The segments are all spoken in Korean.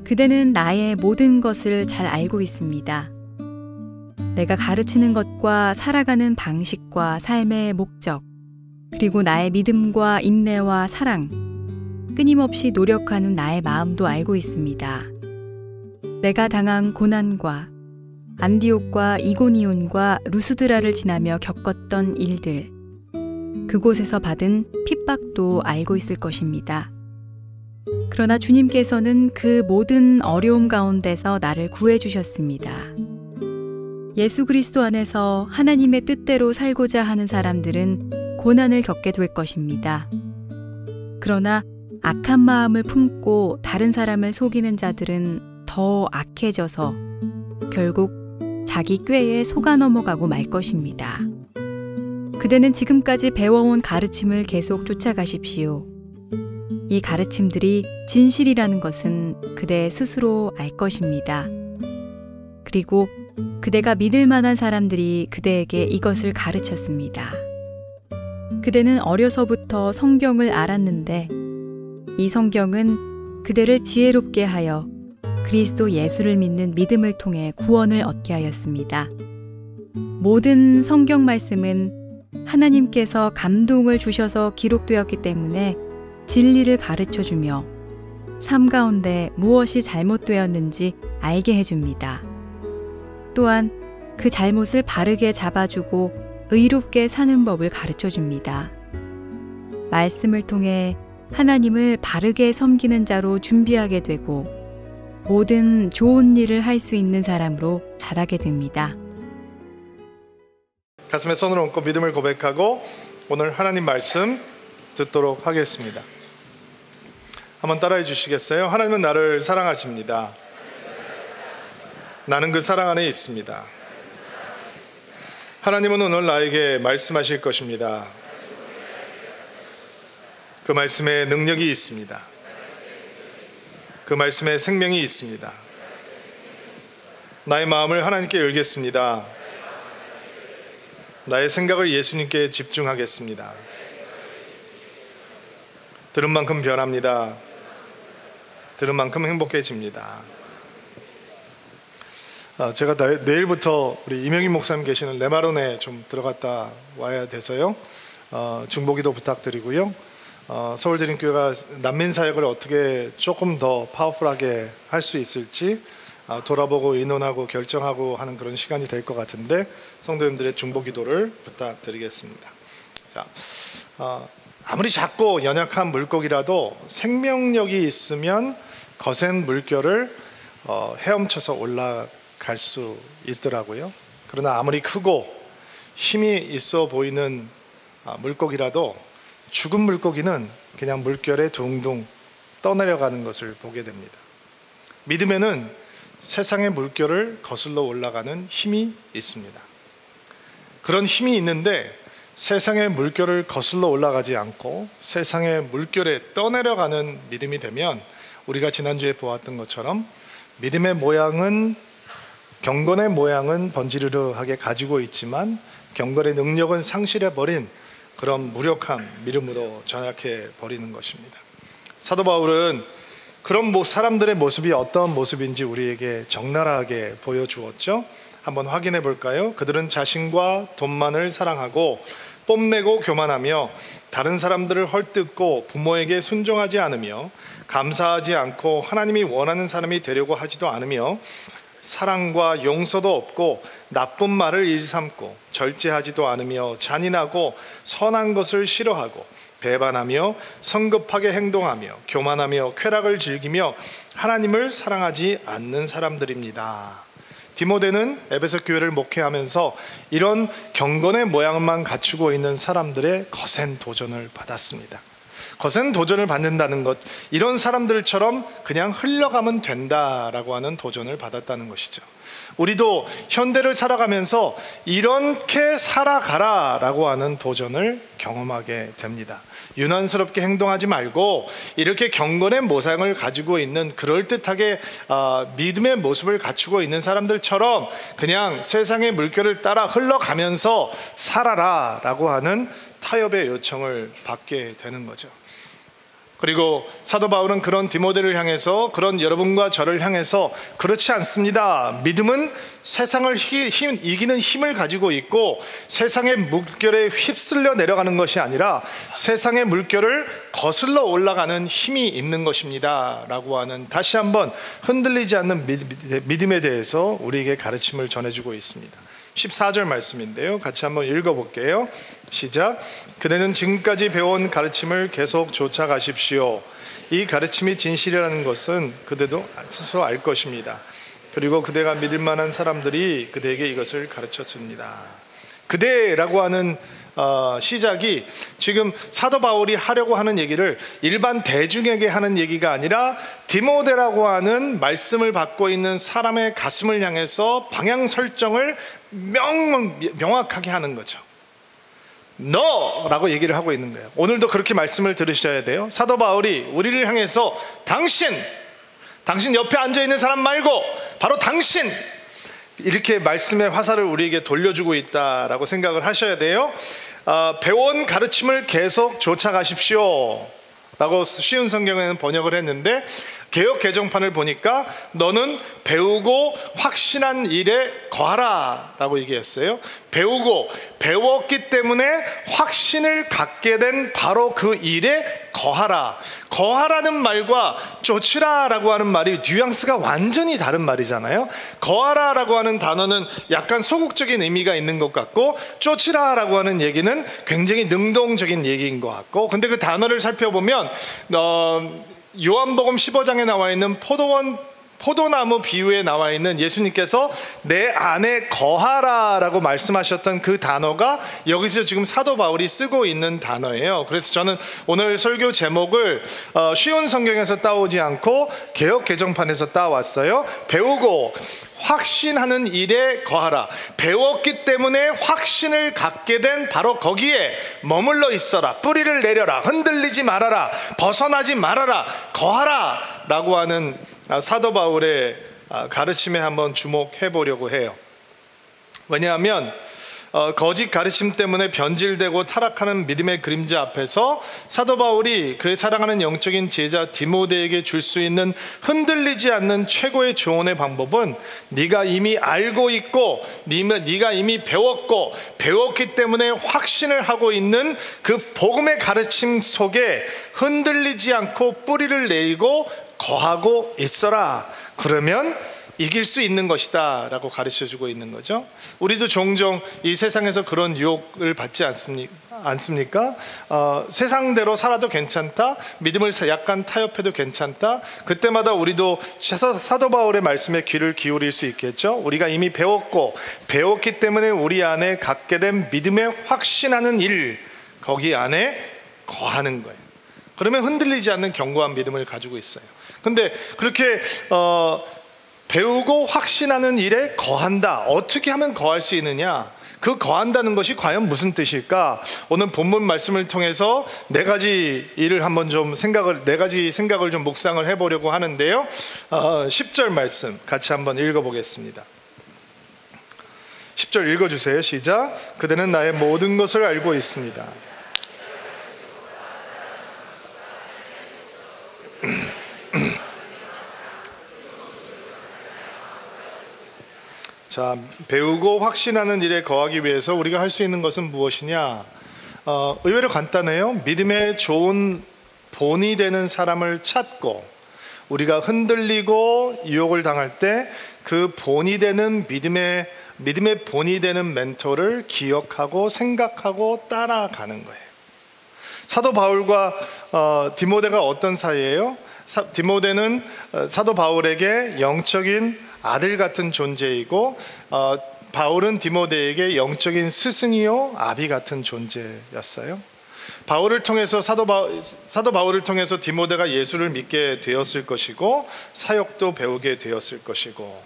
그대는 나의 모든 것을 잘 알고 있습니다. 내가 가르치는 것과 살아가는 방식과 삶의 목적, 그리고 나의 믿음과 인내와 사랑, 끊임없이 노력하는 나의 마음도 알고 있습니다. 내가 당한 고난과 안디옥과 이고니온과 루스드라를 지나며 겪었던 일들, 그곳에서 받은 핍박도 알고 있을 것입니다. 그러나 주님께서는 그 모든 어려움 가운데서 나를 구해주셨습니다. 예수 그리스도 안에서 하나님의 뜻대로 살고자 하는 사람들은 고난을 겪게 될 것입니다. 그러나 악한 마음을 품고 다른 사람을 속이는 자들은 더 악해져서 결국 자기 꾀에 속아 넘어가고 말 것입니다. 그대는 지금까지 배워온 가르침을 계속 쫓아가십시오. 이 가르침들이 진실이라는 것은 그대 스스로 알 것입니다. 그리고 그대가 믿을 만한 사람들이 그대에게 이것을 가르쳤습니다. 그대는 어려서부터 성경을 알았는데 이 성경은 그대를 지혜롭게 하여 그리스도 예수를 믿는 믿음을 통해 구원을 얻게 하였습니다. 모든 성경 말씀은 하나님께서 감동을 주셔서 기록되었기 때문에 진리를 가르쳐주며 삶 가운데 무엇이 잘못되었는지 알게 해줍니다. 또한 그 잘못을 바르게 잡아주고 의롭게 사는 법을 가르쳐줍니다. 말씀을 통해 하나님을 바르게 섬기는 자로 준비하게 되고 모든 좋은 일을 할 수 있는 사람으로 자라게 됩니다. 가슴에 손을 얹고 믿음을 고백하고 오늘 하나님 말씀 듣도록 하겠습니다. 한번 따라해 주시겠어요? 하나님은 나를 사랑하십니다. 나는 그 사랑 안에 있습니다. 하나님은 오늘 나에게 말씀하실 것입니다. 그 말씀에 능력이 있습니다. 그 말씀에 생명이 있습니다. 나의 마음을 하나님께 열겠습니다. 나의 생각을 예수님께 집중하겠습니다. 들은 만큼 변합니다. 들은 만큼 행복해집니다. 제가 내일부터 우리 이명희 목사님 계시는 레마론에 좀 들어갔다 와야 돼서요. 중보기도 부탁드리고요. 서울드림교회가 난민사역을 어떻게 조금 더 파워풀하게 할 수 있을지 돌아보고 의논하고 결정하고 하는 그런 시간이 될 것 같은데 성도님들의 중보기도를 부탁드리겠습니다. 자, 아무리 작고 연약한 물고기라도 생명력이 있으면 거센 물결을 헤엄쳐서 올라갈 수 있더라고요. 그러나 아무리 크고 힘이 있어 보이는 물고기라도 죽은 물고기는 그냥 물결에 둥둥 떠내려가는 것을 보게 됩니다. 믿음에는 세상의 물결을 거슬러 올라가는 힘이 있습니다. 그런 힘이 있는데 세상의 물결을 거슬러 올라가지 않고 세상의 물결에 떠내려가는 믿음이 되면 우리가 지난주에 보았던 것처럼 믿음의 모양은 경건의 모양은 번지르르하게 가지고 있지만 경건의 능력은 상실해버린 그런 무력한 믿음으로 전락해 버리는 것입니다. 사도 바울은 그런 사람들의 모습이 어떤 모습인지 우리에게 적나라하게 보여주었죠. 한번 확인해 볼까요? 그들은 자신과 돈만을 사랑하고 뽐내고 교만하며 다른 사람들을 헐뜯고 부모에게 순종하지 않으며 감사하지 않고 하나님이 원하는 사람이 되려고 하지도 않으며 사랑과 용서도 없고 나쁜 말을 일삼고 절제하지도 않으며 잔인하고 선한 것을 싫어하고 배반하며 성급하게 행동하며 교만하며 쾌락을 즐기며 하나님을 사랑하지 않는 사람들입니다. 디모데는 에베소 교회를 목회하면서 이런 경건의 모양만 갖추고 있는 사람들의 거센 도전을 받았습니다. 거센 도전을 받는다는 것, 이런 사람들처럼 그냥 흘러가면 된다라고 하는 도전을 받았다는 것이죠. 우리도 현대를 살아가면서 이렇게 살아가라라고 하는 도전을 경험하게 됩니다. 유난스럽게 행동하지 말고 이렇게 경건의 모상을 가지고 있는 그럴듯하게 믿음의 모습을 갖추고 있는 사람들처럼 그냥 세상의 물결을 따라 흘러가면서 살아라 라고 하는 타협의 요청을 받게 되는 거죠. 그리고 사도 바울은 그런 디모데를 향해서, 그런 여러분과 저를 향해서 그렇지 않습니다. 믿음은 세상을 이기는 힘을 가지고 있고 세상의 물결에 휩쓸려 내려가는 것이 아니라 세상의 물결을 거슬러 올라가는 힘이 있는 것입니다 라고 하는, 다시 한번 흔들리지 않는 믿음에 대해서 우리에게 가르침을 전해주고 있습니다. 14절 말씀인데요, 같이 한번 읽어볼게요. 시작. 그대는 지금까지 배워온 가르침을 계속 쫓아가십시오. 이 가르침이 진실이라는 것은 그대도 스스로 알 것입니다. 그리고 그대가 믿을 만한 사람들이 그대에게 이것을 가르쳐 줍니다. 그대라고 하는 시작이 지금 사도 바울이 하려고 하는 얘기를 일반 대중에게 하는 얘기가 아니라 디모데라고 하는 말씀을 받고 있는 사람의 가슴을 향해서 방향 설정을 명확하게 하는 거죠. 너라고 얘기를 하고 있는 거예요. 오늘도 그렇게 말씀을 들으셔야 돼요. 사도 바울이 우리를 향해서 당신 옆에 앉아있는 사람 말고 바로 당신, 이렇게 말씀의 화살을 우리에게 돌려주고 있다라고 생각을 하셔야 돼요. 배운 가르침을 계속 쫓아가십시오 라고 쉬운 성경에는 번역을 했는데, 개역 개정판을 보니까 너는 배우고 확신한 일에 거하라 라고 얘기했어요. 배웠기 때문에 확신을 갖게 된 바로 그 일에 거하라. 거하라는 말과 쫓으라 라고 하는 말이 뉘앙스가 완전히 다른 말이잖아요. 거하라 라고 하는 단어는 약간 소극적인 의미가 있는 것 같고, 쫓으라 라고 하는 얘기는 굉장히 능동적인 얘기인 것 같고, 근데 그 단어를 살펴보면 요한복음 15장에 나와 있는 포도나무 비유에 나와 있는 예수님께서 내 안에 거하라 라고 말씀하셨던 그 단어가 여기서 지금 사도 바울이 쓰고 있는 단어예요. 그래서 저는 오늘 설교 제목을 쉬운 성경에서 따오지 않고 개역 개정판에서 따왔어요. 배우고 확신하는 일에 거하라. 배웠기 때문에 확신을 갖게 된 바로 거기에 머물러 있어라. 뿌리를 내려라. 흔들리지 말아라. 벗어나지 말아라. 거하라 라고 하는 사도 바울의 가르침에 한번 주목해 보려고 해요. 왜냐하면 거짓 가르침 때문에 변질되고 타락하는 믿음의 그림자 앞에서 사도 바울이 그의 사랑하는 영적인 제자 디모데에게 줄 수 있는 흔들리지 않는 최고의 조언의 방법은, 네가 이미 알고 있고 네가 이미 배웠기 때문에 확신을 하고 있는 그 복음의 가르침 속에 흔들리지 않고 뿌리를 내리고 거하고 있어라. 그러면 이길 수 있는 것이다 라고 가르쳐주고 있는 거죠. 우리도 종종 이 세상에서 그런 유혹을 받지 않습니까? 세상대로 살아도 괜찮다, 믿음을 약간 타협해도 괜찮다. 그때마다 우리도 사도 바울의 말씀에 귀를 기울일 수 있겠죠. 우리가 이미 배웠기 때문에 우리 안에 갖게 된 믿음에 확신하는 일, 거기 안에 거하는 거예요. 그러면 흔들리지 않는 견고한 믿음을 가지고 있어요. 근데 그렇게 배우고 확신하는 일에 거한다. 어떻게 하면 거할 수 있느냐? 그 거한다는 것이 과연 무슨 뜻일까? 오늘 본문 말씀을 통해서 네 가지 생각을 좀 묵상을 해보려고 하는데요. 10절 말씀 같이 한번 읽어보겠습니다. 10절 읽어주세요. 시작. 그대는 나의 모든 것을 알고 있습니다. 자, 배우고 확신하는 일에 거하기 위해서 우리가 할 수 있는 것은 무엇이냐? 의외로 간단해요. 믿음의 좋은 본이 되는 사람을 찾고, 우리가 흔들리고 유혹을 당할 때 그 본이 되는 믿음의 본이 되는 멘토를 기억하고 생각하고 따라가는 거예요. 사도 바울과 디모데가 어떤 사이예요? 디모데는 사도 바울에게 영적인 아들 같은 존재이고, 바울은 디모데에게 영적인 스승이요 아비 같은 존재였어요. 바울을 통해서 사도 바울을 통해서 디모데가 예수를 믿게 되었을 것이고, 사역도 배우게 되었을 것이고,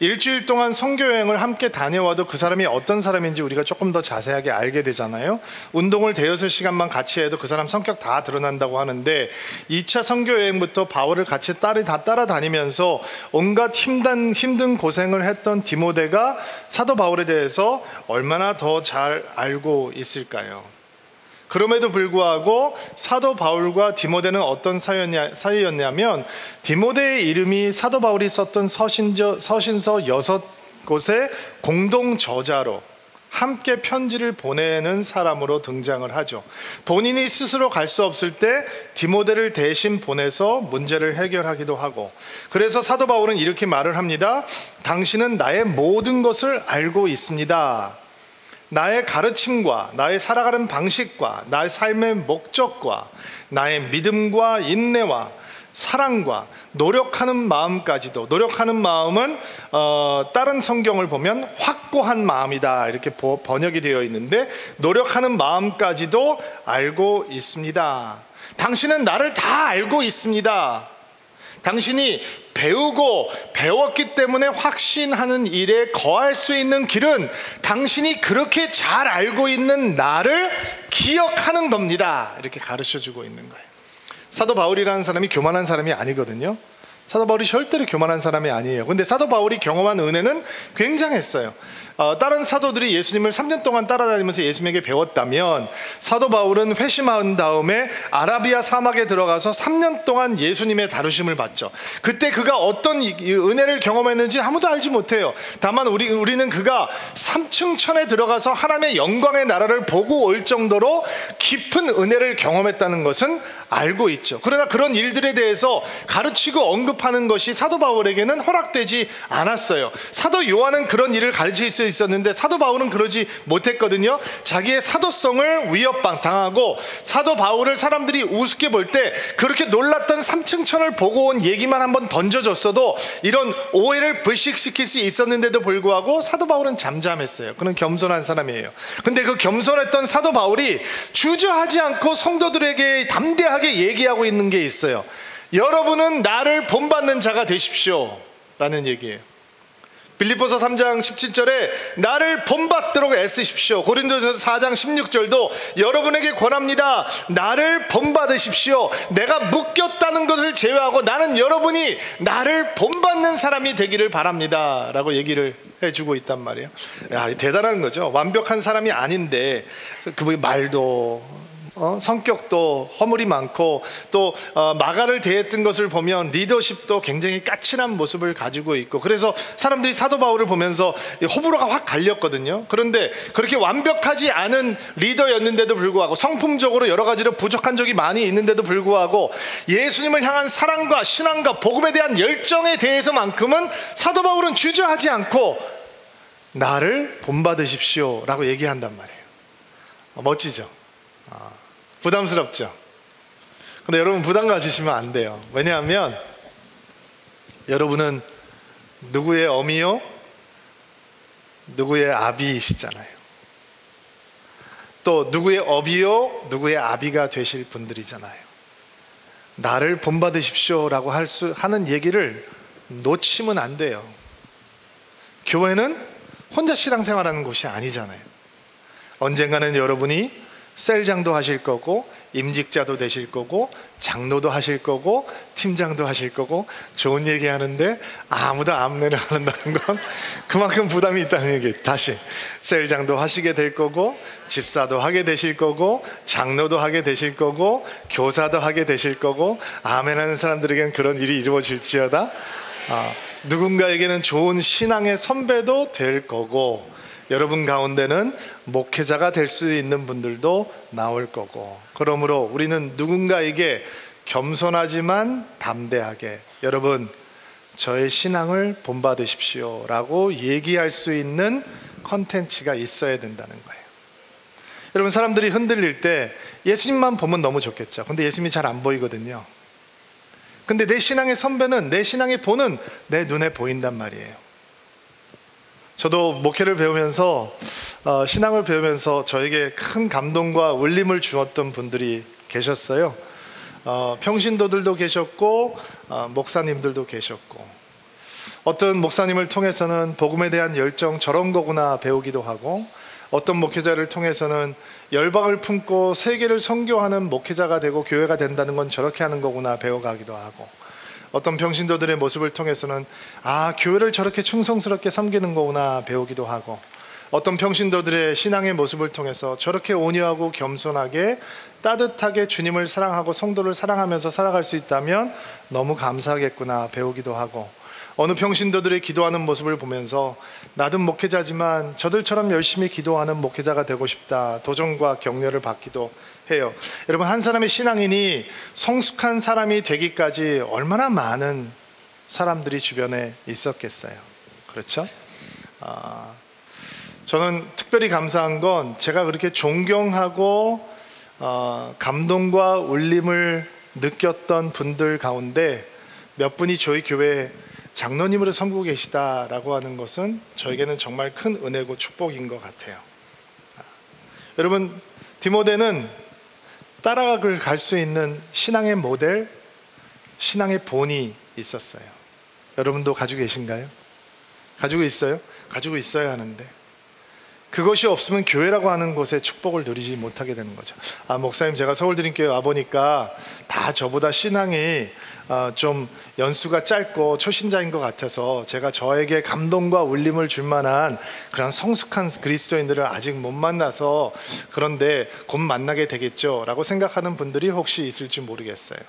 일주일 동안 선교여행을 함께 다녀와도 그 사람이 어떤 사람인지 우리가 조금 더 자세하게 알게 되잖아요. 운동을 대여섯 시간만 같이 해도 그 사람 성격 다 드러난다고 하는데, 2차 선교여행부터 바울을 같이 따라다니면서 온갖 힘든 고생을 했던 디모데가 사도 바울에 대해서 얼마나 더 잘 알고 있을까요? 그럼에도 불구하고 사도 바울과 디모데는 어떤 사이였냐면, 디모데의 이름이 사도 바울이 썼던 서신서 6곳의 공동 저자로 함께 편지를 보내는 사람으로 등장을 하죠. 본인이 스스로 갈 수 없을 때 디모데를 대신 보내서 문제를 해결하기도 하고, 그래서 사도 바울은 이렇게 말을 합니다. 당신은 나의 모든 것을 알고 있습니다. 나의 가르침과 나의 살아가는 방식과 나의 삶의 목적과 나의 믿음과 인내와 사랑과 노력하는 마음까지도, 노력하는 마음은 다른 성경을 보면 확고한 마음이다 이렇게 번역이 되어 있는데, 노력하는 마음까지도 알고 있습니다. 당신은 나를 다 알고 있습니다. 당신이 배우고 배웠기 때문에 확신하는 일에 거할 수 있는 길은 당신이 그렇게 잘 알고 있는 나를 기억하는 겁니다. 이렇게 가르쳐주고 있는 거예요. 사도 바울이라는 사람이 교만한 사람이 아니거든요. 사도 바울이 절대로 교만한 사람이 아니에요. 근데 사도 바울이 경험한 은혜는 굉장했어요. 다른 사도들이 예수님을 3년 동안 따라다니면서 예수님에게 배웠다면, 사도 바울은 회심한 다음에 아라비아 사막에 들어가서 3년 동안 예수님의 다루심을 받죠. 그때 그가 어떤 은혜를 경험했는지 아무도 알지 못해요. 다만 우리는 그가 3층 천에 들어가서 하나님의 영광의 나라를 보고 올 정도로 깊은 은혜를 경험했다는 것은 알고 있죠. 그러나 그런 일들에 대해서 가르치고 언급하는 것이 사도 바울에게는 허락되지 않았어요. 사도 요한은 그런 일을 가르칠 수 있었는데 사도 바울은 그러지 못했거든요. 자기의 사도성을 위협당하고, 사도 바울을 사람들이 우습게 볼 때 그렇게 놀랐던 3층 천을 보고 온 얘기만 한번 던져줬어도 이런 오해를 불식시킬 수 있었는데도 불구하고 사도 바울은 잠잠했어요. 그는 겸손한 사람이에요. 근데 그 겸손했던 사도 바울이 주저하지 않고 성도들에게 담대하게 얘기하고 있는 게 있어요. 여러분은 나를 본받는 자가 되십시오 라는 얘기예요. 빌립보서 3장 17절에 나를 본받도록 애쓰십시오. 고린도전서 4장 16절도 여러분에게 권합니다. 나를 본받으십시오. 내가 묶였다는 것을 제외하고 나는 여러분이 나를 본받는 사람이 되기를 바랍니다 라고 얘기를 해주고 있단 말이에요. 야, 대단한 거죠. 완벽한 사람이 아닌데 그분의 말도 성격도 허물이 많고, 또 마가를 대했던 것을 보면 리더십도 굉장히 까칠한 모습을 가지고 있고, 그래서 사람들이 사도 바울을 보면서 호불호가 확 갈렸거든요. 그런데 그렇게 완벽하지 않은 리더였는데도 불구하고, 성품적으로 여러 가지로 부족한 적이 많이 있는데도 불구하고, 예수님을 향한 사랑과 신앙과 복음에 대한 열정에 대해서만큼은 사도 바울은 주저하지 않고 나를 본받으십시오 라고 얘기한단 말이에요. 멋지죠? 부담스럽죠? 근데 여러분 부담 가지시면 안 돼요. 왜냐하면 여러분은 누구의 어미요? 누구의 아비이시잖아요. 또 누구의 어비요? 누구의 아비가 되실 분들이잖아요. 나를 본받으십시오 라고 하는 얘기를 놓치면 안 돼요. 교회는 혼자 신앙생활하는 곳이 아니잖아요. 언젠가는 여러분이 셀장도 하실 거고, 임직자도 되실 거고, 장로도 하실 거고, 팀장도 하실 거고, 좋은 얘기 하는데 아무도 암내를 안 한다는 건 그만큼 부담이 있다는 얘기예요. 다시 셀장도 하시게 될 거고, 집사도 하게 되실 거고, 장로도 하게 되실 거고, 교사도 하게 되실 거고, 아멘 하는 사람들에게는 그런 일이 이루어질지어다. 누군가에게는 좋은 신앙의 선배도 될 거고, 여러분 가운데는 목회자가 될 수 있는 분들도 나올 거고, 그러므로 우리는 누군가에게 겸손하지만 담대하게 여러분 저의 신앙을 본받으십시오 라고 얘기할 수 있는 컨텐츠가 있어야 된다는 거예요. 여러분, 사람들이 흔들릴 때 예수님만 보면 너무 좋겠죠. 근데 예수님이 잘 안 보이거든요. 근데 내 신앙의 선배는, 내 신앙의 본은 내 눈에 보인단 말이에요. 저도 목회를 배우면서 신앙을 배우면서 저에게 큰 감동과 울림을 주었던 분들이 계셨어요. 평신도들도 계셨고 목사님들도 계셨고, 어떤 목사님을 통해서는 복음에 대한 열정 저런 거구나 배우기도 하고, 어떤 목회자를 통해서는 열방을 품고 세계를 선교하는 목회자가 되고 교회가 된다는 건 저렇게 하는 거구나 배워가기도 하고, 어떤 평신도들의 모습을 통해서는 아, 교회를 저렇게 충성스럽게 섬기는 거구나 배우기도 하고, 어떤 평신도들의 신앙의 모습을 통해서 저렇게 온유하고 겸손하게 따뜻하게 주님을 사랑하고 성도를 사랑하면서 살아갈 수 있다면 너무 감사하겠구나 배우기도 하고, 어느 평신도들의 기도하는 모습을 보면서 나도 목회자지만 저들처럼 열심히 기도하는 목회자가 되고 싶다 도전과 격려를 받기도 해요. 여러분, 한 사람의 신앙인이 성숙한 사람이 되기까지 얼마나 많은 사람들이 주변에 있었겠어요. 그렇죠? 저는 특별히 감사한 건 제가 그렇게 존경하고 감동과 울림을 느꼈던 분들 가운데 몇 분이 저희 교회 장로님으로 섬기고 계시다라고 하는 것은 저에게는 정말 큰 은혜고 축복인 것 같아요. 여러분, 디모데는 따라갈 수 있는 신앙의 모델, 신앙의 본이 있었어요. 여러분도 가지고 계신가요? 가지고 있어요? 가지고 있어야 하는데 그것이 없으면 교회라고 하는 곳에 축복을 누리지 못하게 되는 거죠. 목사님, 제가 서울드림교회 와보니까 다 저보다 신앙이 좀 연수가 짧고 초신자인 것 같아서 제가 저에게 감동과 울림을 줄 만한 그런 성숙한 그리스도인들을 아직 못 만나서 그런데 곧 만나게 되겠죠 라고 생각하는 분들이 혹시 있을지 모르겠어요.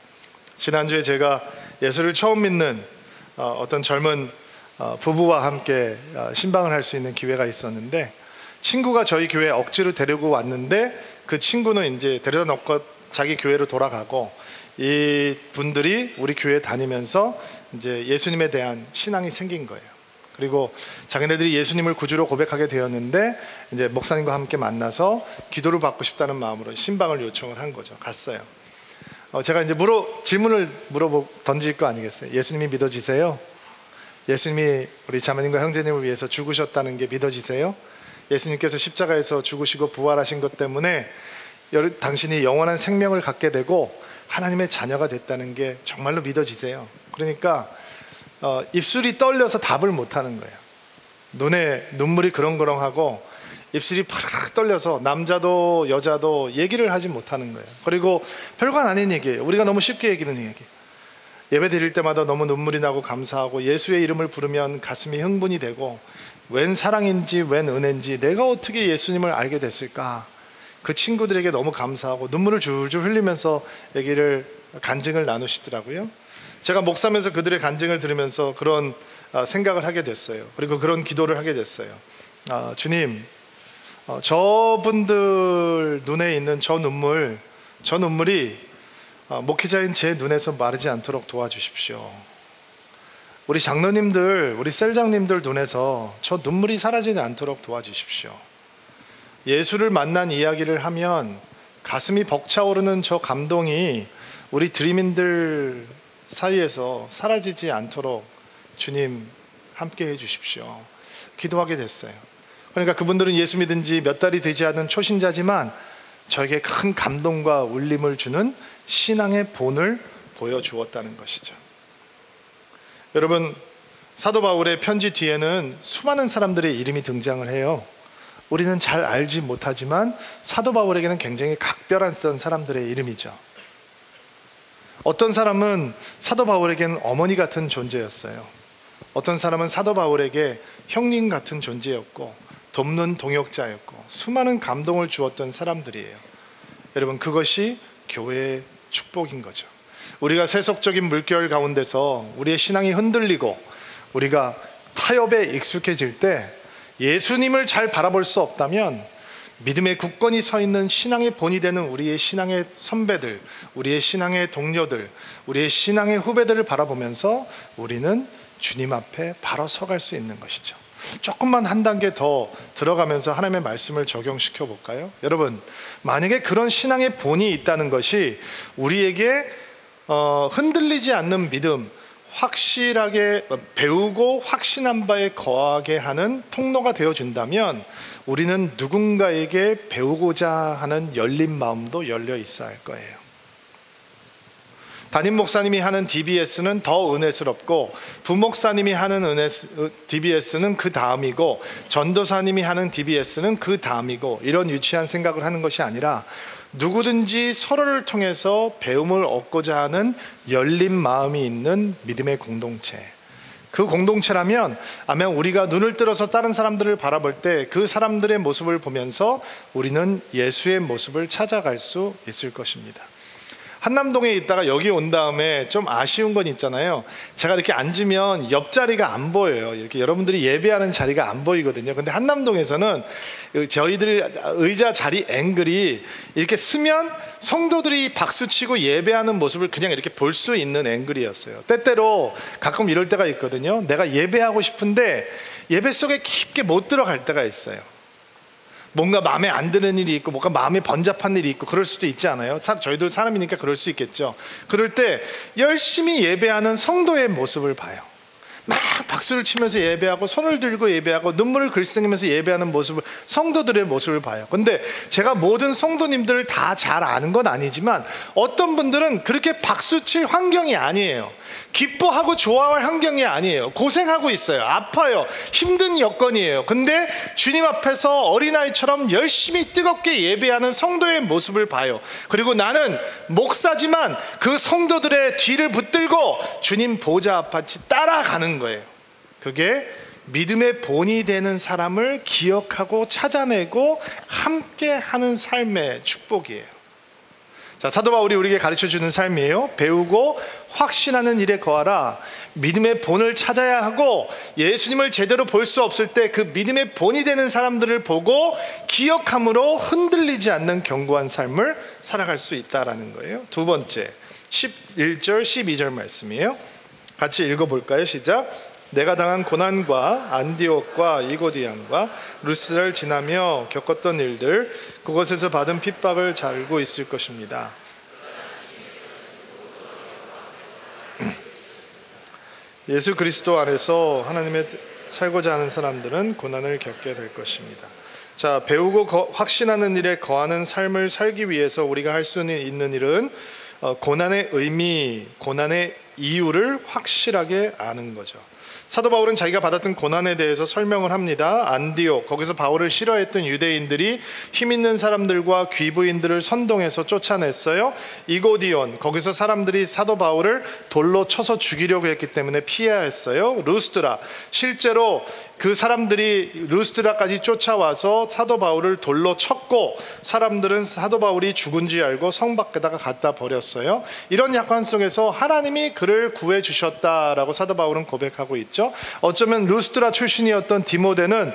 지난주에 제가 예수를 처음 믿는 어떤 젊은 부부와 함께 신방을 할 수 있는 기회가 있었는데, 친구가 저희 교회에 억지로 데리고 왔는데 그 친구는 이제 데려다 놓고 자기 교회로 돌아가고, 이 분들이 우리 교회에 다니면서 이제 예수님에 대한 신앙이 생긴 거예요. 그리고 자기네들이 예수님을 구주로 고백하게 되었는데 이제 목사님과 함께 만나서 기도를 받고 싶다는 마음으로 신방을 요청을 한 거죠. 갔어요. 제가 이제 질문을 던질 거 아니겠어요? 예수님이 믿어지세요? 예수님이 우리 자매님과 형제님을 위해서 죽으셨다는 게 믿어지세요? 예수님께서 십자가에서 죽으시고 부활하신 것 때문에 당신이 영원한 생명을 갖게 되고 하나님의 자녀가 됐다는 게 정말로 믿어지세요? 그러니까 입술이 떨려서 답을 못하는 거예요. 눈에 눈물이 그렁그렁하고 입술이 파르르 떨려서 남자도 여자도 얘기를 하지 못하는 거예요. 그리고 별거 아닌 얘기예요. 우리가 너무 쉽게 얘기하는 얘기. 예배 드릴 때마다 너무 눈물이 나고 감사하고 예수의 이름을 부르면 가슴이 흥분이 되고, 웬 사랑인지 웬 은혜인지 내가 어떻게 예수님을 알게 됐을까, 그 친구들에게 너무 감사하고 눈물을 줄줄 흘리면서 간증을 나누시더라고요. 제가 목사면서 그들의 간증을 들으면서 그런 생각을 하게 됐어요. 그리고 그런 기도를 하게 됐어요. 주님, 저분들 눈에 있는 저 눈물이 목회자인 제 눈에서 마르지 않도록 도와주십시오. 우리 장로님들, 우리 셀장님들 눈에서 저 눈물이 사라지지 않도록 도와주십시오. 예수를 만난 이야기를 하면 가슴이 벅차오르는 저 감동이 우리 드림인들 사이에서 사라지지 않도록 주님 함께 해주십시오. 기도하게 됐어요. 그러니까 그분들은 예수 믿은 지 몇 달이 되지 않은 초신자지만 저에게 큰 감동과 울림을 주는 신앙의 본을 보여주었다는 것이죠. 여러분, 사도 바울의 편지 뒤에는 수많은 사람들의 이름이 등장을 해요. 우리는 잘 알지 못하지만 사도 바울에게는 굉장히 각별했던 사람들의 이름이죠. 어떤 사람은 사도 바울에게는 어머니 같은 존재였어요. 어떤 사람은 사도 바울에게 형님 같은 존재였고 돕는 동역자였고 수많은 감동을 주었던 사람들이에요. 여러분, 그것이 교회의 축복인 거죠. 우리가 세속적인 물결 가운데서 우리의 신앙이 흔들리고 우리가 타협에 익숙해질 때 예수님을 잘 바라볼 수 없다면 믿음의 굳건히 서 있는 신앙의 본이 되는 우리의 신앙의 선배들, 우리의 신앙의 동료들, 우리의 신앙의 후배들을 바라보면서 우리는 주님 앞에 바로 서갈 수 있는 것이죠. 조금만 한 단계 더 들어가면서 하나님의 말씀을 적용시켜 볼까요? 여러분, 만약에 그런 신앙의 본이 있다는 것이 우리에게 흔들리지 않는 믿음, 확실하게 배우고 확신한 바에 거하게 하는 통로가 되어준다면 우리는 누군가에게 배우고자 하는 열린 마음도 열려 있어야 할 거예요. 담임 목사님이 하는 DBS는 더 은혜스럽고 부목사님이 하는 DBS는 그 다음이고 전도사님이 하는 DBS는 그 다음이고, 이런 유치한 생각을 하는 것이 아니라 누구든지 서로를 통해서 배움을 얻고자 하는 열린 마음이 있는 믿음의 공동체, 그 공동체라면 아마 우리가 눈을 들어서 다른 사람들을 바라볼 때 그 사람들의 모습을 보면서 우리는 예수의 모습을 찾아갈 수 있을 것입니다. 한남동에 있다가 여기 온 다음에 좀 아쉬운 건 있잖아요. 제가 이렇게 앉으면 옆자리가 안 보여요. 이렇게 여러분들이 예배하는 자리가 안 보이거든요. 근데 한남동에서는 저희들 의자 자리 앵글이 이렇게 쓰면 성도들이 박수치고 예배하는 모습을 그냥 이렇게 볼 수 있는 앵글이었어요. 때때로 가끔 이럴 때가 있거든요. 내가 예배하고 싶은데 예배 속에 깊게 못 들어갈 때가 있어요. 뭔가 마음에 안 드는 일이 있고 뭔가 마음에 번잡한 일이 있고 그럴 수도 있지 않아요? 저희들 사람이니까 그럴 수 있겠죠. 그럴 때 열심히 예배하는 성도의 모습을 봐요. 막 박수를 치면서 예배하고 손을 들고 예배하고 눈물을 글썽이면서 예배하는 모습을, 성도들의 모습을 봐요. 근데 제가 모든 성도님들을 다 잘 아는 건 아니지만 어떤 분들은 그렇게 박수칠 환경이 아니에요. 기뻐하고 좋아할 환경이 아니에요. 고생하고 있어요. 아파요. 힘든 여건이에요. 근데 주님 앞에서 어린아이처럼 열심히 뜨겁게 예배하는 성도의 모습을 봐요. 그리고 나는 목사지만 그 성도들의 뒤를 붙들고 주님 보좌 앞같이 따라가는 거예요. 그게 믿음의 본이 되는 사람을 기억하고 찾아내고 함께 하는 삶의 축복이에요. 자, 사도 바울이 우리에게 가르쳐주는 삶이에요. 배우고 확신하는 일에 거하라. 믿음의 본을 찾아야 하고 예수님을 제대로 볼 수 없을 때 그 믿음의 본이 되는 사람들을 보고 기억함으로 흔들리지 않는 견고한 삶을 살아갈 수 있다라는 거예요. 두 번째, 11절 12절 말씀이에요. 같이 읽어볼까요? 시작. 내가 당한 고난과 안디옥과 이고디안과 루스를 지나며 겪었던 일들, 그곳에서 받은 핍박을 잘 알고 있을 것입니다. 예수 그리스도 안에서 하나님의 살고자 하는 사람들은 고난을 겪게 될 것입니다. 자, 배우고 확신하는 일에 거하는 삶을 살기 위해서 우리가 할 수 있는 일은 고난의 의미, 고난의 이유를 확실하게 아는 거죠. 사도 바울은 자기가 받았던 고난에 대해서 설명을 합니다. 안디옥, 거기서 바울을 싫어했던 유대인들이 힘 있는 사람들과 귀부인들을 선동해서 쫓아냈어요. 이고디온, 거기서 사람들이 사도 바울을 돌로 쳐서 죽이려고 했기 때문에 피해야 했어요. 루스드라, 실제로 그 사람들이 루스드라까지 쫓아와서 사도 바울을 돌로 쳤고 사람들은 사도 바울이 죽은 줄 알고 성 밖에다가 갖다 버렸어요. 이런 약관 속에서 하나님이 그를 구해 주셨다라고 사도 바울은 고백하고 있죠. 어쩌면 루스드라 출신이었던 디모데는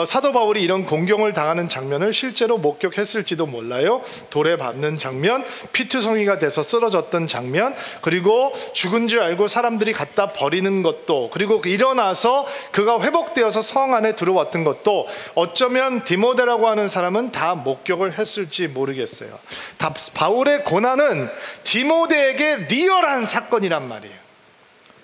사도 바울이 이런 공경을 당하는 장면을 실제로 목격했을지도 몰라요. 돌에 밟는 장면, 피투성이가 돼서 쓰러졌던 장면, 그리고 죽은 줄 알고 사람들이 갖다 버리는 것도, 그리고 일어나서 그가 회복되어서 성 안에 들어왔던 것도 어쩌면 디모데라고 하는 사람은 다 목격을 했을지 모르겠어요. 바울의 고난은 디모데에게 리얼한 사건이란 말이에요.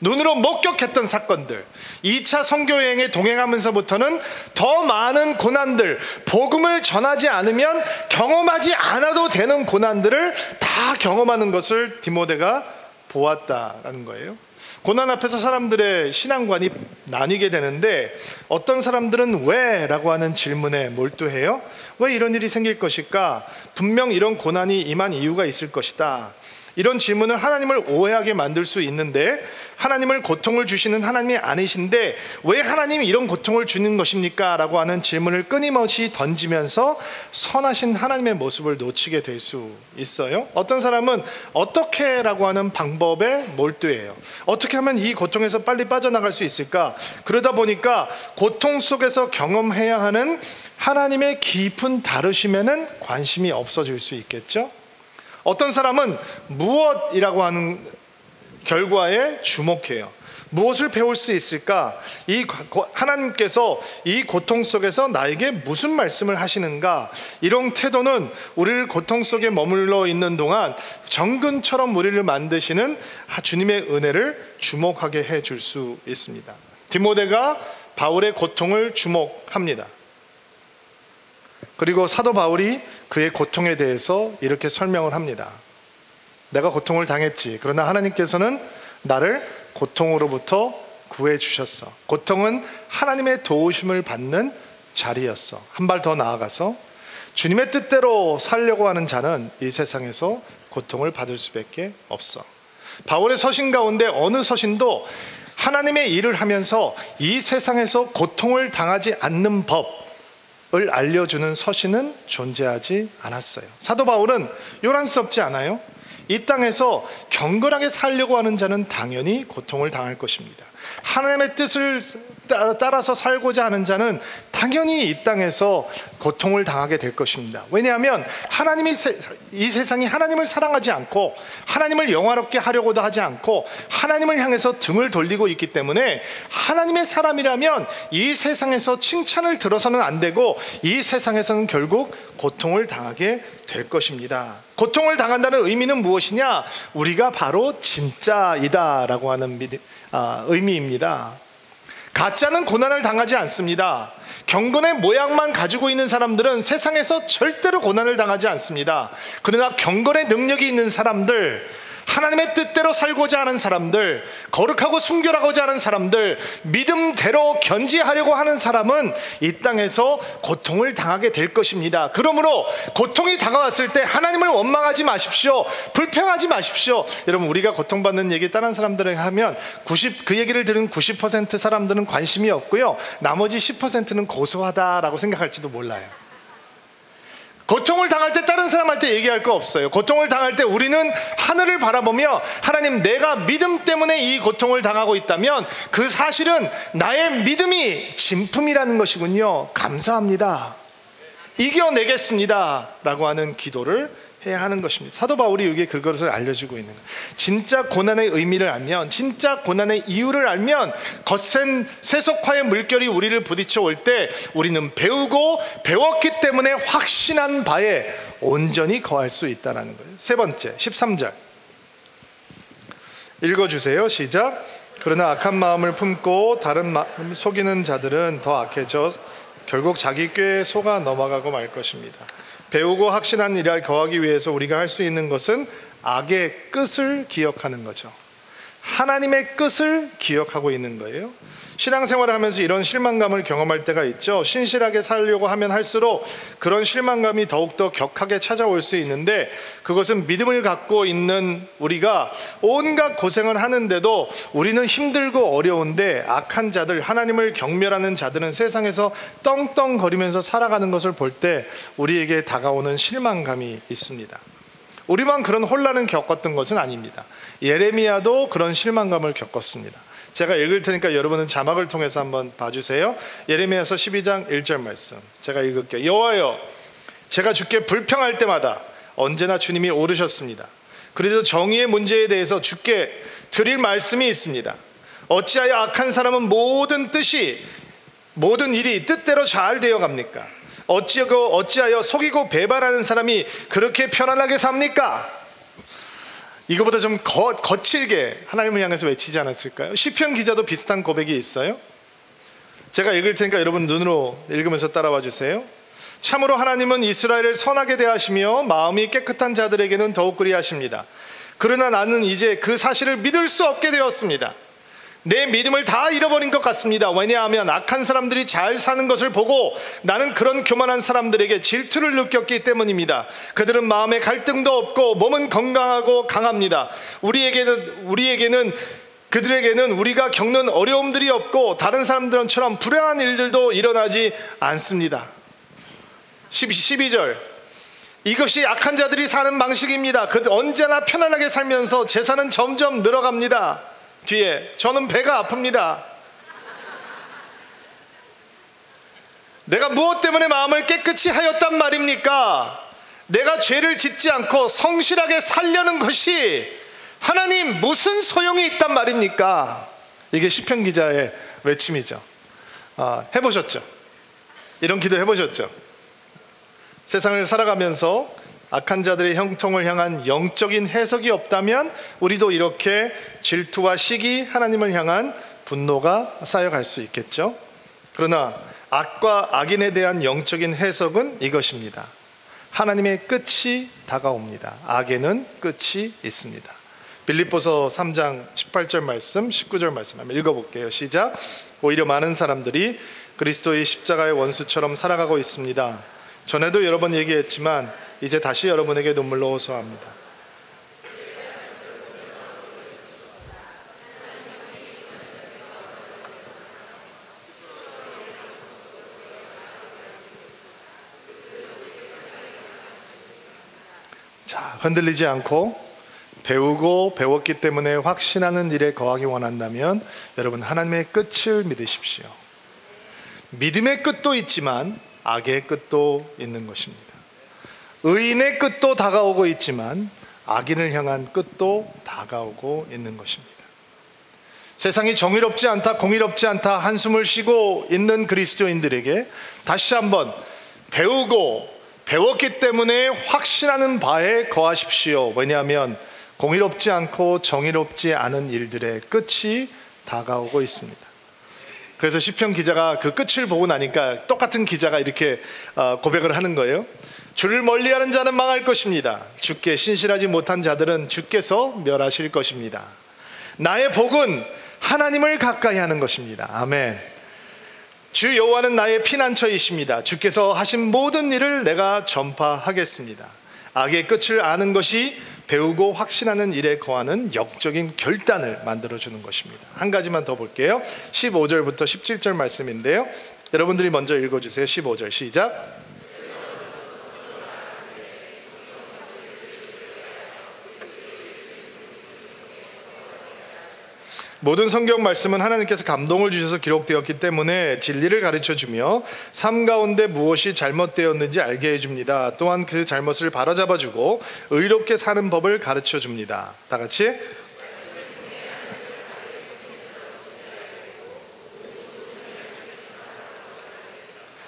눈으로 목격했던 사건들, 2차 선교여행에 동행하면서부터는 더 많은 고난들, 복음을 전하지 않으면 경험하지 않아도 되는 고난들을 다 경험하는 것을 디모데가 보았다라는 거예요. 고난 앞에서 사람들의 신앙관이 나뉘게 되는데 어떤 사람들은 왜? 라고 하는 질문에 몰두해요. 왜 이런 일이 생길 것일까? 분명 이런 고난이 임한 이유가 있을 것이다. 이런 질문을 하나님을 오해하게 만들 수 있는데, 하나님을 고통을 주시는 하나님이 아니신데 왜 하나님이 이런 고통을 주는 것입니까? 라고 하는 질문을 끊임없이 던지면서 선하신 하나님의 모습을 놓치게 될 수 있어요. 어떤 사람은 어떻게 라고 하는 방법에 몰두해요. 어떻게 하면 이 고통에서 빨리 빠져나갈 수 있을까? 그러다 보니까 고통 속에서 경험해야 하는 하나님의 깊은 다루심에는 관심이 없어질 수 있겠죠. 어떤 사람은 무엇이라고 하는 결과에 주목해요. 무엇을 배울 수 있을까? 하나님께서 이 고통 속에서 나에게 무슨 말씀을 하시는가? 이런 태도는 우리를 고통 속에 머물러 있는 동안 정근처럼 우리를 만드시는 주님의 은혜를 주목하게 해줄 수 있습니다. 디모데가 바울의 고통을 주목합니다. 그리고 사도 바울이 그의 고통에 대해서 이렇게 설명을 합니다. 내가 고통을 당했지. 그러나 하나님께서는 나를 고통으로부터 구해 주셨어. 고통은 하나님의 도우심을 받는 자리였어. 한 발 더 나아가서 주님의 뜻대로 살려고 하는 자는 이 세상에서 고통을 받을 수밖에 없어. 바울의 서신 가운데 어느 서신도 하나님의 일을 하면서 이 세상에서 고통을 당하지 않는 법을 알려주는 서신은 존재하지 않았어요. 사도 바울은 요란스럽지 않아요? 이 땅에서 경건하게 살려고 하는 자는 당연히 고통을 당할 것입니다. 하나님의 뜻을 따라서 살고자 하는 자는 당연히 이 땅에서 고통을 당하게 될 것입니다. 왜냐하면 하나님이 이 세상이 하나님을 사랑하지 않고 하나님을 영화롭게 하려고도 하지 않고 하나님을 향해서 등을 돌리고 있기 때문에 하나님의 사람이라면 이 세상에서 칭찬을 들어서는 안 되고 이 세상에서는 결국 고통을 당하게 될 것입니다. 고통을 당한다는 의미는 무엇이냐? 우리가 바로 진짜이다라고 하는 의미입니다. 가짜는 고난을 당하지 않습니다. 경건의 모양만 가지고 있는 사람들은 세상에서 절대로 고난을 당하지 않습니다. 그러나 경건의 능력이 있는 사람들, 하나님의 뜻대로 살고자 하는 사람들, 거룩하고 순결하고자 하는 사람들, 믿음대로 견지하려고 하는 사람은 이 땅에서 고통을 당하게 될 것입니다. 그러므로 고통이 다가왔을 때 하나님을 원망하지 마십시오. 불평하지 마십시오. 여러분, 우리가 고통받는 얘기 다른 사람들에게 하면 그 얘기를 들은 90% 사람들은 관심이 없고요, 나머지 10%는 고소하다라고 생각할지도 몰라요. 고통을 당할 때 다른 사람한테 얘기할 거 없어요. 고통을 당할 때 우리는 하늘을 바라보며 하나님, 내가 믿음 때문에 이 고통을 당하고 있다면 그 사실은 나의 믿음이 진품이라는 것이군요. 감사합니다. 이겨내겠습니다 라고 하는 기도를 해야 하는 것입니다. 사도 바울이 여기에 그것을 알려주고 있는 거예요. 진짜 고난의 의미를 알면, 진짜 고난의 이유를 알면 거센 세속화의 물결이 우리를 부딪혀 올 때 우리는 배우고 배웠기 때문에 확신한 바에 온전히 거할 수 있다는 거예요. 세 번째, 13절 읽어주세요. 시작. 그러나 악한 마음을 품고 다른 마음 속이는 자들은 더 악해져 결국 자기 꾀에 속아 넘어가고 말 것입니다. 배우고 확신한 일에 거하기 위해서 우리가 할 수 있는 것은 악의 끝을 기억하는 거죠. 하나님의 끝을 기억하고 있는 거예요. 신앙생활을 하면서 이런 실망감을 경험할 때가 있죠. 신실하게 살려고 하면 할수록 그런 실망감이 더욱더 격하게 찾아올 수 있는데, 그것은 믿음을 갖고 있는 우리가 온갖 고생을 하는데도 우리는 힘들고 어려운데 악한 자들, 하나님을 경멸하는 자들은 세상에서 떵떵거리면서 살아가는 것을 볼 때 우리에게 다가오는 실망감이 있습니다. 우리만 그런 혼란을 겪었던 것은 아닙니다. 예레미야도 그런 실망감을 겪었습니다. 제가 읽을 테니까 여러분은 자막을 통해서 한번 봐주세요. 예레미야서 12장 1절 말씀 제가 읽을게요. 여호와여, 제가 주께 불평할 때마다 언제나 주님이 오르셨습니다. 그래도 정의의 문제에 대해서 주께 드릴 말씀이 있습니다. 어찌하여 악한 사람은 모든 일이 뜻대로 잘 되어 갑니까? 어찌하여 속이고 배반하는 사람이 그렇게 편안하게 삽니까? 이거보다 좀 거칠게 하나님을 향해서 외치지 않았을까요? 시편 기자도 비슷한 고백이 있어요. 제가 읽을 테니까 여러분 눈으로 읽으면서 따라와 주세요. 참으로 하나님은 이스라엘을 선하게 대하시며 마음이 깨끗한 자들에게는 더욱 그리하십니다. 그러나 나는 이제 그 사실을 믿을 수 없게 되었습니다. 내 믿음을 다 잃어버린 것 같습니다. 왜냐하면 악한 사람들이 잘 사는 것을 보고 나는 그런 교만한 사람들에게 질투를 느꼈기 때문입니다. 그들은 마음에 갈등도 없고 몸은 건강하고 강합니다. 그들에게는 우리가 겪는 어려움들이 없고 다른 사람들처럼 불행한 일들도 일어나지 않습니다. 12절 이것이 악한 자들이 사는 방식입니다. 언제나 편안하게 살면서 재산은 점점 늘어갑니다. 뒤에 저는 배가 아픕니다. 내가 무엇 때문에 마음을 깨끗이 하였단 말입니까? 내가 죄를 짓지 않고 성실하게 살려는 것이 하나님 무슨 소용이 있단 말입니까? 이게 시편 기자의 외침이죠. 해보셨죠? 이런 기도 해보셨죠? 세상을 살아가면서 악한 자들의 형통을 향한 영적인 해석이 없다면 우리도 이렇게 질투와 시기, 하나님을 향한 분노가 쌓여갈 수 있겠죠. 그러나 악과 악인에 대한 영적인 해석은 이것입니다. 하나님의 끝이 다가옵니다. 악에는 끝이 있습니다. 빌립보서 3장 18절 말씀, 19절 말씀 한번 읽어볼게요. 시작. 오히려 많은 사람들이 그리스도의 십자가의 원수처럼 살아가고 있습니다. 전에도 여러 번 얘기했지만 이제 다시 여러분에게 눈물로 호소합니다. 자, 흔들리지 않고 배우고 배웠기 때문에 확신하는 일에 거하기 원한다면 여러분, 하나님의 끝을 믿으십시오. 믿음의 끝도 있지만 악의 끝도 있는 것입니다. 의인의 끝도 다가오고 있지만 악인을 향한 끝도 다가오고 있는 것입니다. 세상이 정의롭지 않다, 공의롭지 않다 한숨을 쉬고 있는 그리스도인들에게 다시 한번 배우고 배웠기 때문에 확신하는 바에 거하십시오. 왜냐하면 공의롭지 않고 정의롭지 않은 일들의 끝이 다가오고 있습니다. 그래서 시편 기자가 그 끝을 보고 나니까 똑같은 기자가 이렇게 고백을 하는 거예요. 주를 멀리하는 자는 망할 것입니다. 주께 신실하지 못한 자들은 주께서 멸하실 것입니다. 나의 복은 하나님을 가까이 하는 것입니다. 아멘. 주 여호와는 나의 피난처이십니다. 주께서 하신 모든 일을 내가 전파하겠습니다. 악의 끝을 아는 것이 배우고 확신하는 일에 거하는 역적인 결단을 만들어주는 것입니다. 한 가지만 더 볼게요. 15절부터 17절 말씀인데요, 여러분들이 먼저 읽어주세요. 15절 시작. 모든 성경 말씀은 하나님께서 감동을 주셔서 기록되었기 때문에 진리를 가르쳐주며 삶 가운데 무엇이 잘못되었는지 알게 해줍니다. 또한 그 잘못을 바로잡아주고 의롭게 사는 법을 가르쳐줍니다. 다 같이.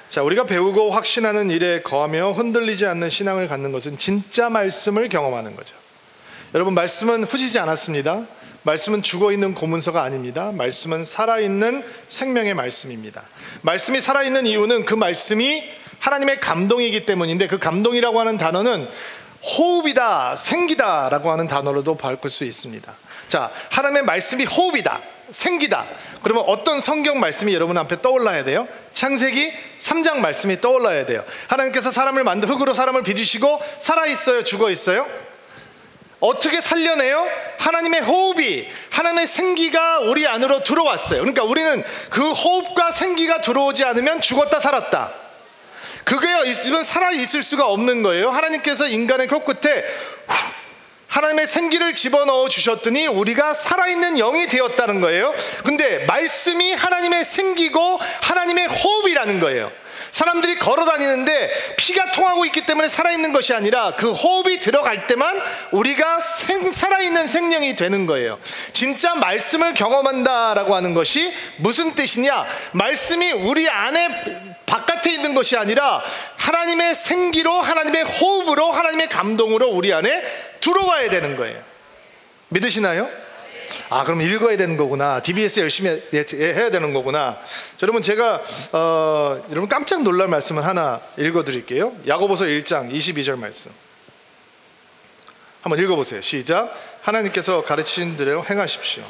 자, 우리가 배우고 확신하는 일에 거하며 흔들리지 않는 신앙을 갖는 것은 진짜 말씀을 경험하는 거죠. 여러분, 말씀은 후지지 않았습니다. 말씀은 죽어있는 고문서가 아닙니다. 말씀은 살아있는 생명의 말씀입니다. 말씀이 살아있는 이유는 그 말씀이 하나님의 감동이기 때문인데, 그 감동이라고 하는 단어는 호흡이다, 생기다 라고 하는 단어로도 바꿀 수 있습니다. 자, 하나님의 말씀이 호흡이다, 생기다. 그러면 어떤 성경 말씀이 여러분 앞에 떠올라야 돼요? 창세기 3장 말씀이 떠올라야 돼요. 하나님께서 사람을 흙으로 사람을 빚으시고 살아있어요, 죽어있어요? 어떻게 살려내요? 하나님의 호흡이, 하나님의 생기가 우리 안으로 들어왔어요. 그러니까 우리는 그 호흡과 생기가 들어오지 않으면 죽었다 살았다, 그게 있으면 살아있을 수가 없는 거예요. 하나님께서 인간의 코끝에 하나님의 생기를 집어넣어 주셨더니 우리가 살아있는 영이 되었다는 거예요. 근데 말씀이 하나님의 생기고 하나님의 호흡이라는 거예요. 사람들이 걸어 다니는데 피가 통하고 있기 때문에 살아있는 것이 아니라 그 호흡이 들어갈 때만 우리가 살아있는 생명이 되는 거예요. 진짜 말씀을 경험한다라고 하는 것이 무슨 뜻이냐? 말씀이 우리 안에 바깥에 있는 것이 아니라 하나님의 생기로, 하나님의 호흡으로, 하나님의 감동으로 우리 안에 들어와야 되는 거예요. 믿으시나요? 아, 그럼 읽어야 되는 거구나. DBS 열심히 해야 되는 거구나. 여러분, 제가 여러분 깜짝 놀랄 말씀을 하나 읽어드릴게요. 야고보서 1장 22절 말씀 한번 읽어보세요. 시작. 하나님께서 가르치신 대로 행하십시오.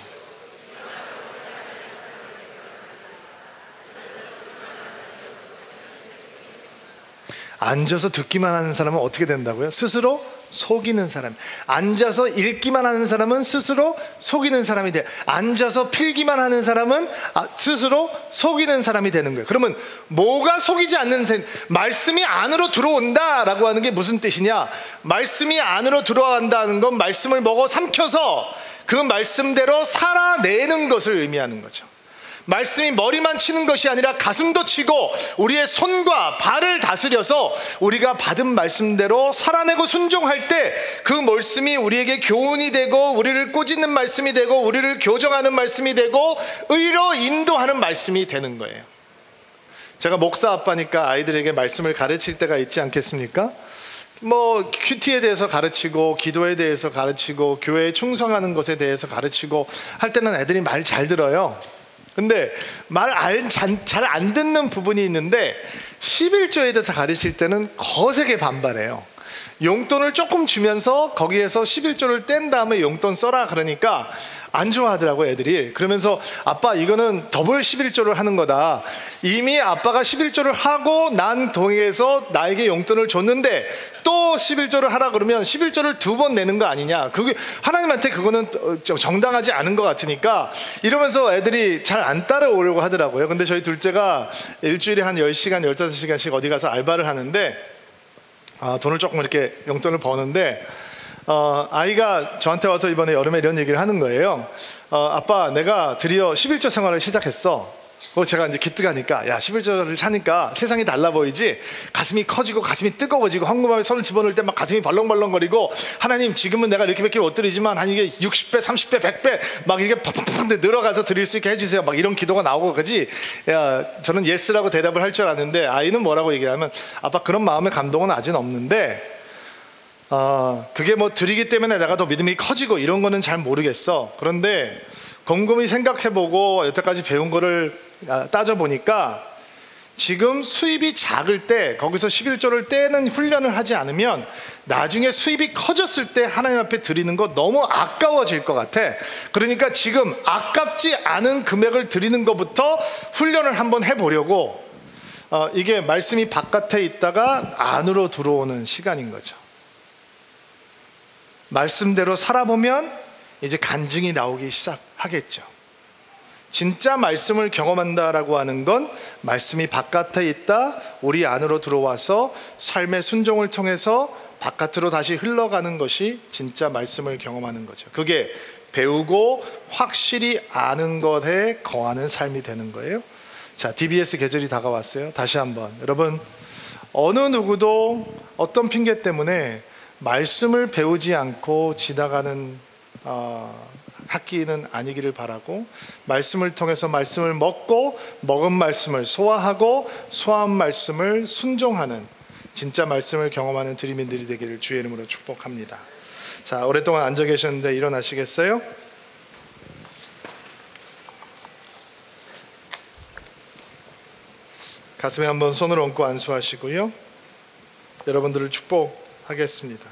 앉아서 듣기만 하는 사람은 어떻게 된다고요? 스스로 속이는 사람. 앉아서 읽기만 하는 사람은 스스로 속이는 사람이 돼. 앉아서 필기만 하는 사람은 스스로 속이는 사람이 되는 거예요. 그러면 뭐가 속이지 않는 말씀이 안으로 들어온다라고 하는 게 무슨 뜻이냐? 말씀이 안으로 들어간다는 건 말씀을 먹어 삼켜서 그 말씀대로 살아내는 것을 의미하는 거죠. 말씀이 머리만 치는 것이 아니라 가슴도 치고 우리의 손과 발을 다스려서 우리가 받은 말씀대로 살아내고 순종할 때 그 말씀이 우리에게 교훈이 되고 우리를 꾸짖는 말씀이 되고 우리를 교정하는 말씀이 되고 의로 인도하는 말씀이 되는 거예요. 제가 목사 아빠니까 아이들에게 말씀을 가르칠 때가 있지 않겠습니까? 뭐 큐티에 대해서 가르치고 기도에 대해서 가르치고 교회에 충성하는 것에 대해서 가르치고 할 때는 애들이 말 잘 들어요. 근데 말 잘 안 듣는 부분이 있는데 11조에 대해서 가르칠 때는 거세게 반발해요. 용돈을 조금 주면서 거기에서 11조를 뗀 다음에 용돈 써라 그러니까 안 좋아하더라고 애들이. 그러면서 아빠 이거는 더블 11조를 하는 거다. 이미 아빠가 11조를 하고 난 동의해서 나에게 용돈을 줬는데 또 11조를 하라 그러면 11조를 2번 내는 거 아니냐. 그게 하나님한테 그거는 정당하지 않은 것 같으니까 이러면서 애들이 잘 안 따라오려고 하더라고요. 근데 저희 둘째가 일주일에 한 10시간 15시간씩 어디 가서 알바를 하는데 돈을 조금 이렇게 용돈을 버는데 아이가 저한테 와서 이번에 여름에 이런 얘기를 하는 거예요. 아빠, 내가 드디어 11조 생활을 시작했어. 제가 이제 기특하니까, 야, 11조를 차니까 세상이 달라 보이지? 가슴이 커지고 가슴이 뜨거워지고 황금함에 손을 집어넣을 때 막 가슴이 벌렁벌렁거리고, 하나님, 지금은 내가 이렇게밖에 못 드리지만 한 이게 60배, 30배, 100배 막 이게 팍팍팍 늘어가서 드릴 수 있게 해주세요. 막 이런 기도가 나오고, 그지? 야, 저는 예스라고 대답을 할 줄 알았는데 아이는 뭐라고 얘기하면, 아빠, 그런 마음의 감동은 아직 없는데 그게 뭐 드리기 때문에 내가 더 믿음이 커지고 이런 거는 잘 모르겠어. 그런데 곰곰이 생각해보고 여태까지 배운 거를 따져보니까 지금 수입이 작을 때 거기서 11조를 떼는 훈련을 하지 않으면 나중에 수입이 커졌을 때 하나님 앞에 드리는 거 너무 아까워질 것 같아. 그러니까 지금 아깝지 않은 금액을 드리는 것부터 훈련을 한번 해보려고, 이게 말씀이 바깥에 있다가 안으로 들어오는 시간인 거죠. 말씀대로 살아보면 이제 간증이 나오기 시작하겠죠. 진짜 말씀을 경험한다라고 하는 건 말씀이 바깥에 있다, 우리 안으로 들어와서 삶의 순종을 통해서 바깥으로 다시 흘러가는 것이 진짜 말씀을 경험하는 거죠. 그게 배우고 확실히 아는 것에 거하는 삶이 되는 거예요. 자, DBS 계절이 다가왔어요. 다시 한번 여러분, 어느 누구도 어떤 핑계 때문에 말씀을 배우지 않고 지나가는 학기는 아니기를 바라고, 말씀을 통해서 말씀을 먹고 먹은 말씀을 소화하고 소화한 말씀을 순종하는 진짜 말씀을 경험하는 드리민들이 되기를 주의 이름으로 축복합니다. 자, 오랫동안 앉아 계셨는데 일어나시겠어요? 가슴에 한번 손을 얹고 안수하시고요. 여러분들을 축복하겠습니다.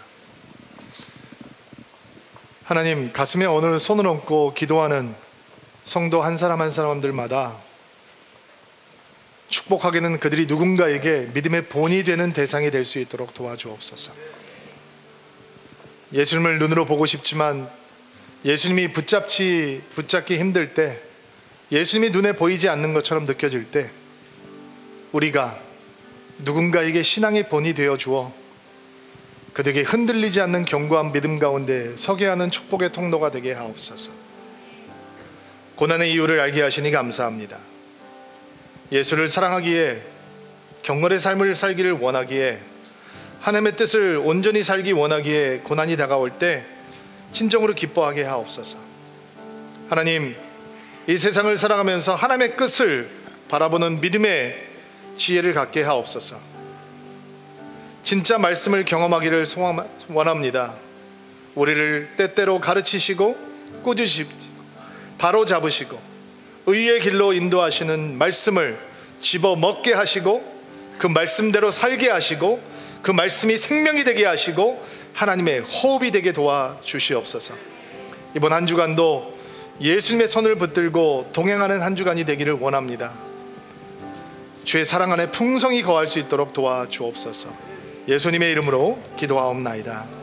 하나님, 가슴에 오늘 손을 얹고 기도하는 성도 한 사람 한 사람들마다 축복하게는 그들이 누군가에게 믿음의 본이 되는 대상이 될 수 있도록 도와주옵소서. 예수님을 눈으로 보고 싶지만 예수님이 붙잡기 힘들 때, 예수님이 눈에 보이지 않는 것처럼 느껴질 때 우리가 누군가에게 신앙의 본이 되어 주어 그들에게 흔들리지 않는 견고한 믿음 가운데 서게 하는 축복의 통로가 되게 하옵소서. 고난의 이유를 알게 하시니 감사합니다. 예수를 사랑하기에, 경건의 삶을 살기를 원하기에, 하나님의 뜻을 온전히 살기 원하기에 고난이 다가올 때 진정으로 기뻐하게 하옵소서. 하나님, 이 세상을 살아가면서 하나님의 끝을 바라보는 믿음의 지혜를 갖게 하옵소서. 진짜 말씀을 경험하기를 원합니다. 우리를 때때로 가르치시고 꾸짖으시고 바로 잡으시고 의의 길로 인도하시는 말씀을 집어먹게 하시고 그 말씀대로 살게 하시고 그 말씀이 생명이 되게 하시고 하나님의 호흡이 되게 도와주시옵소서. 이번 한 주간도 예수님의 손을 붙들고 동행하는 한 주간이 되기를 원합니다. 주의 사랑 안에 풍성히 거할 수 있도록 도와주옵소서. 예수님의 이름으로 기도하옵나이다.